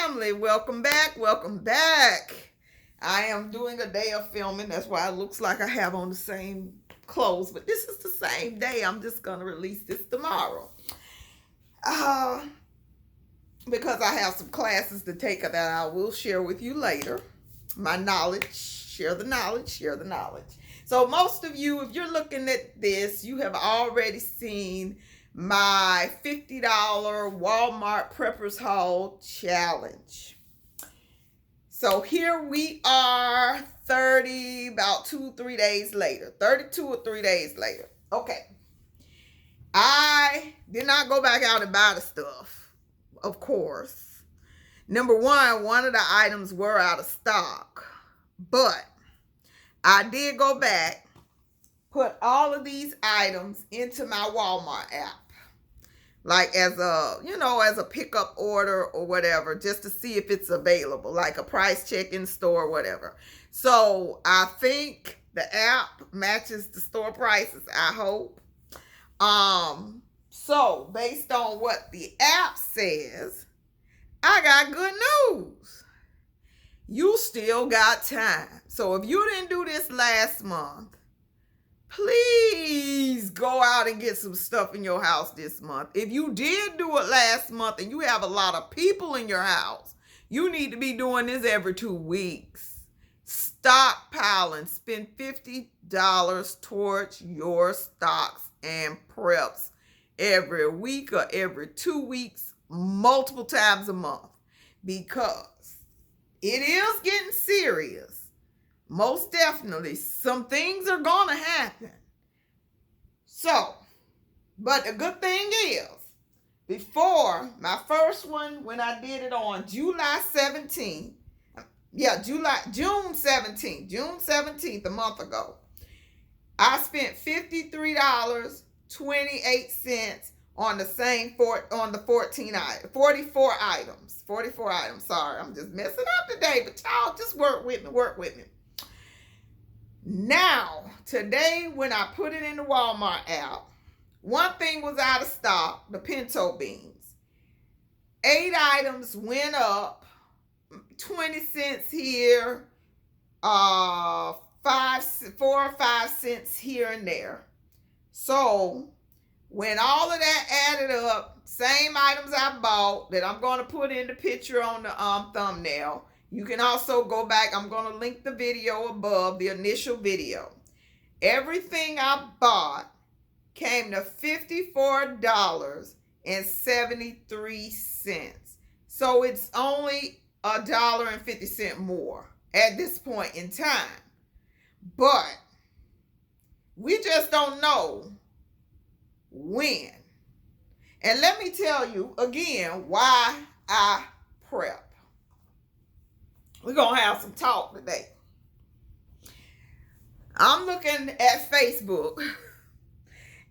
family. Welcome back. Welcome back. I am doing a day of filming. That's why it looks like I have on the same clothes. But this is the same day. I'm just going to release this tomorrow. Because I have some classes to take that I will share with you later. My knowledge. Share the knowledge. Share the knowledge. So most of you, if you're looking at this, you have already seen my $50 Walmart Preppers Haul Challenge. So here we are, about 2-3 days later, 32 or 3 days later. Okay. I did not go back out and buy the stuff, of course. Number one of the items were out of stock, but I did go back, put all of these items into my Walmart app. Like as a pickup order or whatever, just to see if it's available, like a price check in store or whatever. So I think the app matches the store prices, I hope. So based on what the app says, I got good news. You still got time. So if you didn't do this last month, please go out and get some stuff in your house this month. If you did do it last month and you have a lot of people in your house, you need to be doing this every 2 weeks. Stockpiling. Spend $50 towards your stocks and preps every week or every 2 weeks, multiple times a month, because it is getting serious. Most definitely, some things are going to happen. So, but the good thing is, before my first one, when I did it on June 17th, a month ago, I spent $53.28 on the same on the 44 items. Sorry, I'm just messing up today, but y'all just work with me. Now, today, when I put it in the Walmart app, one thing was out of stock, the pinto beans. 8 items went up, 20 cents here, 4 or 5 cents here and there. So, when all of that added up, same items I bought that I'm going to put in the picture on the thumbnail. You can also go back. I'm going to link the video above, the initial video. Everything I bought came to $54.73. So it's only $1.50 more at this point in time. But we just don't know when. And let me tell you again why I prep. We're going to have some talk today. I'm looking at Facebook,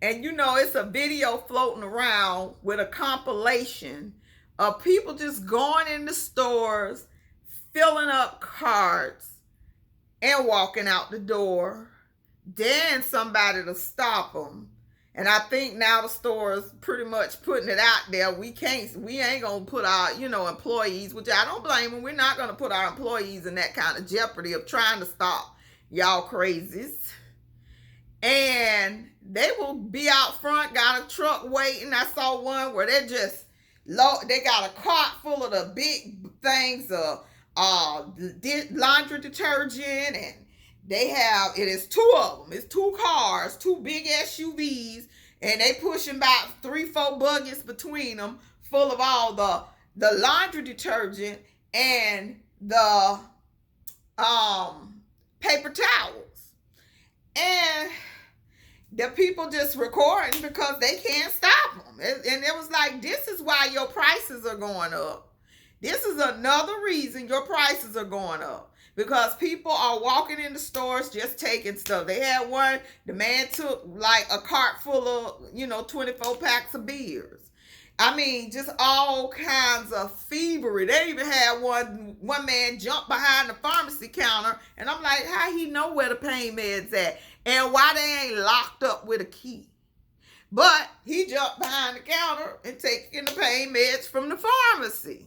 and it's a video floating around with a compilation of people just going in the stores, filling up carts, and walking out the door. Then somebody to stop them. And I think now the store is pretty much putting it out there. We ain't going to put our, employees, which I don't blame them. We're not going to put our employees in that kind of jeopardy of trying to stop y'all crazies. And they will be out front, got a truck waiting. I saw one where they got a cart full of the big things of laundry detergent, and it is 2 of them. It's 2 cars, 2 big SUVs, and they pushing about 3-4 buggies between them, full of all the laundry detergent and the paper towels. And the people just recording because they can't stop them. And it was like, this is why your prices are going up. This is another reason your prices are going up. Because people are walking in the stores just taking stuff. They had one, the man took like a cart full of, 24 packs of beers. I mean, just all kinds of thievery. They even had one man jump behind the pharmacy counter, and I'm like, how he know where the pain meds at? And why they ain't locked up with a key? But he jumped behind the counter and taking the pain meds from the pharmacy.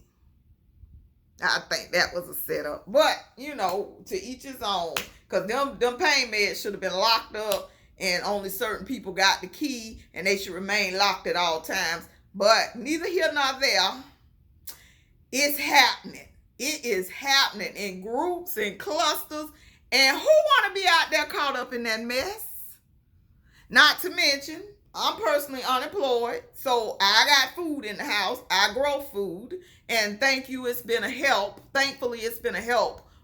I think that was a setup. But, to each his own. Because them pain meds should have been locked up and only certain people got the key and they should remain locked at all times. But neither here nor there. It's happening. It is happening in groups and clusters. And who want to be out there caught up in that mess? Not to mention, I'm personally unemployed, so I got food in the house. I grow food, and thankfully it's been a help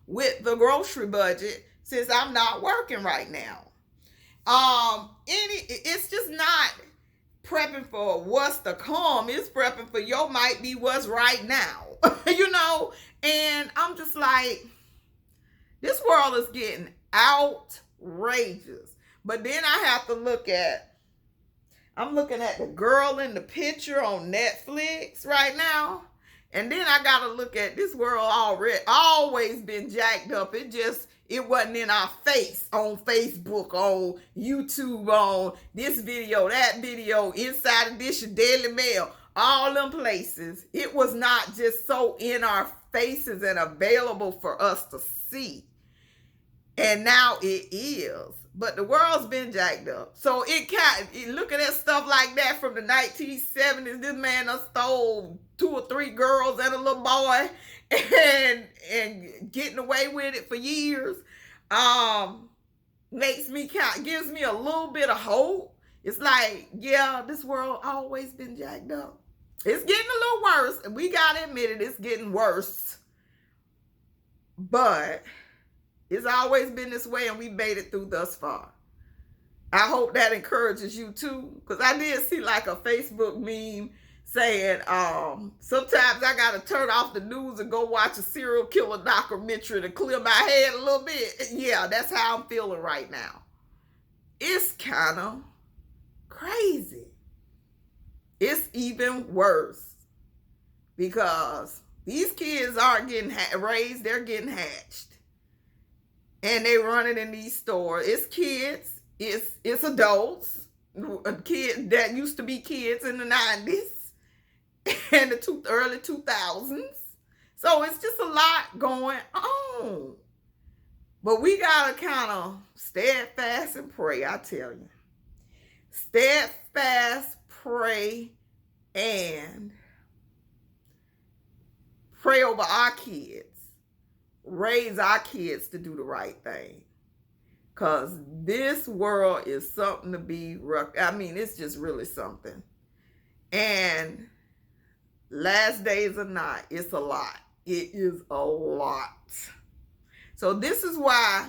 with the grocery budget since I'm not working right now. It's just not prepping for what's to come. It's prepping for your might be what's right now, and I'm just like, this world is getting outrageous. But then I have to I'm looking at the girl in the picture on Netflix right now. And then I got to look at this world always been jacked up. It wasn't in our face on Facebook, on YouTube, on this video, that video, Inside Edition, Daily Mail, all them places. It was not just so in our faces and available for us to see. And now it is. But the world's been jacked up. So looking at stuff like that from the 1970s, this man done stole 2 or 3 girls and a little boy and getting away with it for years, gives me a little bit of hope. It's like, yeah, this world always been jacked up. It's getting a little worse. And we got to admit it, it's getting worse. But it's always been this way, and we made it through thus far. I hope that encourages you too, because I did see like a Facebook meme saying, sometimes I got to turn off the news and go watch a serial killer documentary to clear my head a little bit. Yeah, that's how I'm feeling right now. It's kind of crazy. It's even worse because these kids aren't getting raised, they're getting hatched. And they running in these stores. It's kids. It's adults. Kids that used to be kids in the 90s and the early 2000s. So it's just a lot going on. But we got to kind of steadfast and pray, I tell you. Steadfast, pray, and pray over our kids. Raise our kids to do the right thing. Because this world is something to be, it's just really something. And last days or not, it's a lot. It is a lot. So this is why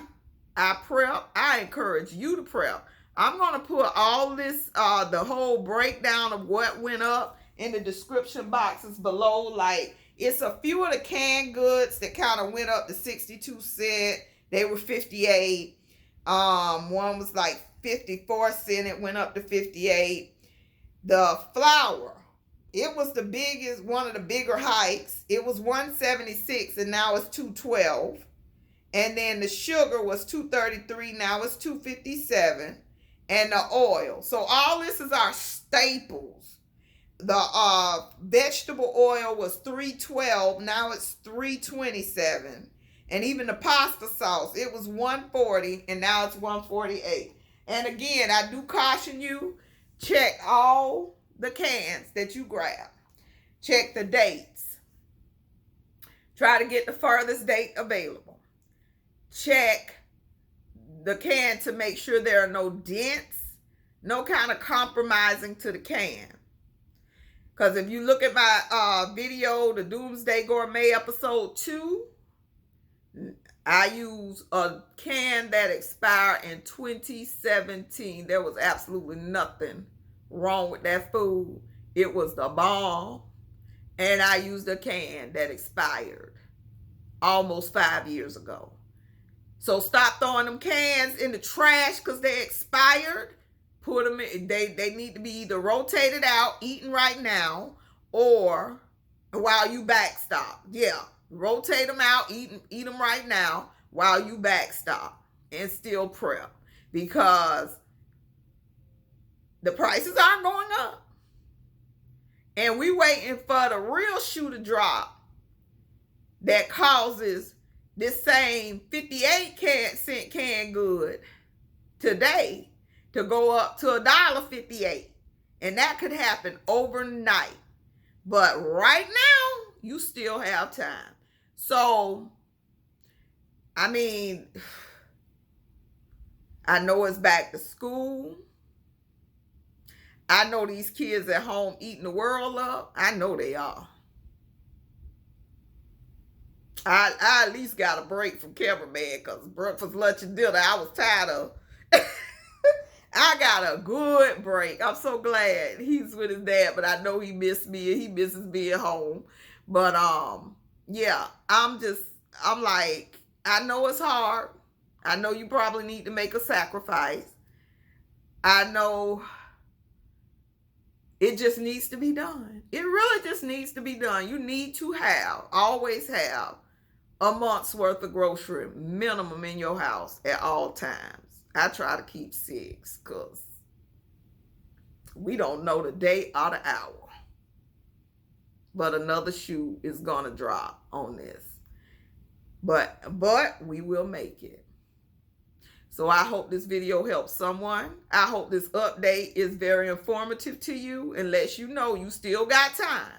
I prep. I encourage you to prep. I'm going to put all this, the whole breakdown of what went up in the description boxes below. Like, it's a few of the canned goods that kind of went up to 62 cents. They were 58. One was like 54 cents. It went up to 58. The flour, it was one of the bigger hikes. It was 176 and now it's 212. And then the sugar was 233. Now it's 257. And the oil. So all this is our staples. The vegetable oil was $3.12. Now it's $3.27. And even the pasta sauce, it was $1.40 and now it's $1.48. And again, I do caution you, check all the cans that you grab. Check the dates. Try to get the furthest date available. Check the can to make sure there are no dents, no kind of compromising to the can. Because if you look at my video, the Doomsday Gourmet episode 2, I use a can that expired in 2017. There was absolutely nothing wrong with that food. It was the bomb. And I used a can that expired almost 5 years ago. So stop throwing them cans in the trash because they expired. Put them in, they need to be either rotated out, eaten right now, or while you backstop. Yeah, rotate them out, eat them right now while you backstop and still prep, because the prices aren't going up. And we waiting for the real shoe to drop. that causes this same 58-cent canned good today to go up to $1.58. And that could happen overnight. But right now, you still have time. So, I mean, I know it's back to school. I know these kids at home eating the world up. I know they are. I at least got a break from cameraman because breakfast, lunch, and dinner, I was tired of. I got a good break. I'm so glad he's with his dad, but I know he missed me and he misses being home. But yeah, I'm like, I know it's hard. I know you probably need to make a sacrifice. I know it just needs to be done. It really just needs to be done. You need to always have a month's worth of grocery minimum in your house at all times. I try to keep 6 because we don't know the day or the hour. But another shoe is going to drop on this. But we will make it. So I hope this video helps someone. I hope this update is very informative to you and lets you know you still got time.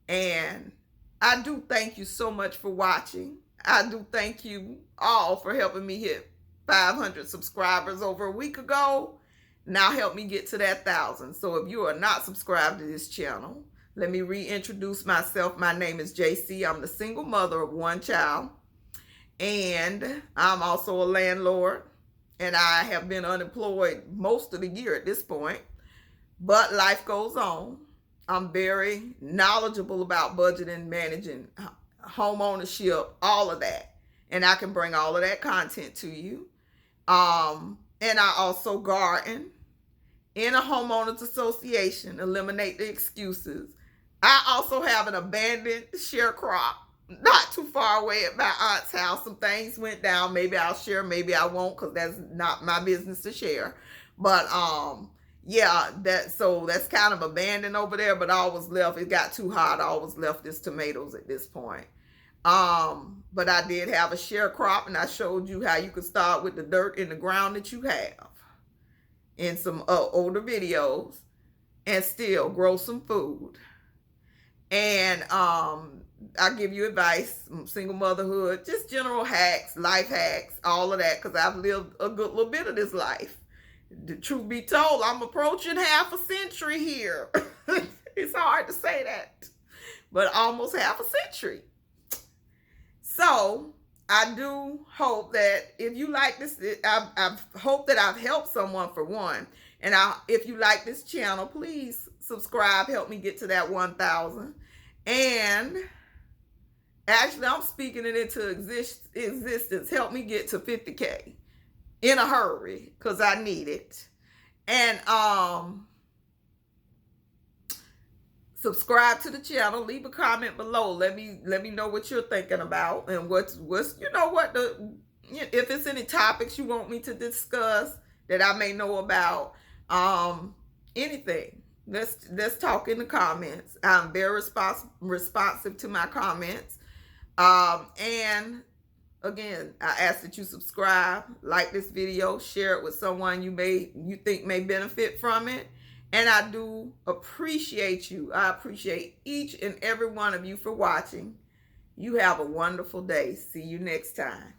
And I do thank you so much for watching. I do thank you all for helping me hit 500 subscribers over a week ago. Now help me get to that 1,000. So if you are not subscribed to this channel, let me reintroduce myself. My name is JC. I'm the single mother of 1 child. And I'm also a landlord. And I have been unemployed most of the year at this point. But life goes on. I'm very knowledgeable about budgeting, managing, home ownership, all of that. And I can bring all of that content to you. And I also garden in a homeowners association, eliminate the excuses. I also have an abandoned sharecrop not too far away at my aunt's house. Some things went down. Maybe I'll share, maybe I won't, because that's not my business to share. But yeah, that's kind of abandoned over there, but all was left. It got too hot. All was left is tomatoes at this point. But I did have a sharecrop, and I showed you how you could start with the dirt in the ground that you have in some older videos and still grow some food. And I give you advice, single motherhood, just general hacks, life hacks, all of that, because I've lived a good little bit of this life. The truth be told, I'm approaching half a century here. It's hard to say that, but almost half a century. So I do hope that if you like this, I hope that I've helped someone for one. And if you like this channel, please subscribe. Help me get to that 1,000. And actually, I'm speaking it into existence. Help me get to 50K in a hurry, because I need it. And subscribe to the channel. Leave a comment below. Let me know what you're thinking about, and what's you know what if it's any topics you want me to discuss that I may know about. Anything. Let's talk in the comments. I'm very responsive to my comments. And again, I ask that you subscribe, like this video, share it with someone you think may benefit from it. And I do appreciate you. I appreciate each and every one of you for watching. You have a wonderful day. See you next time.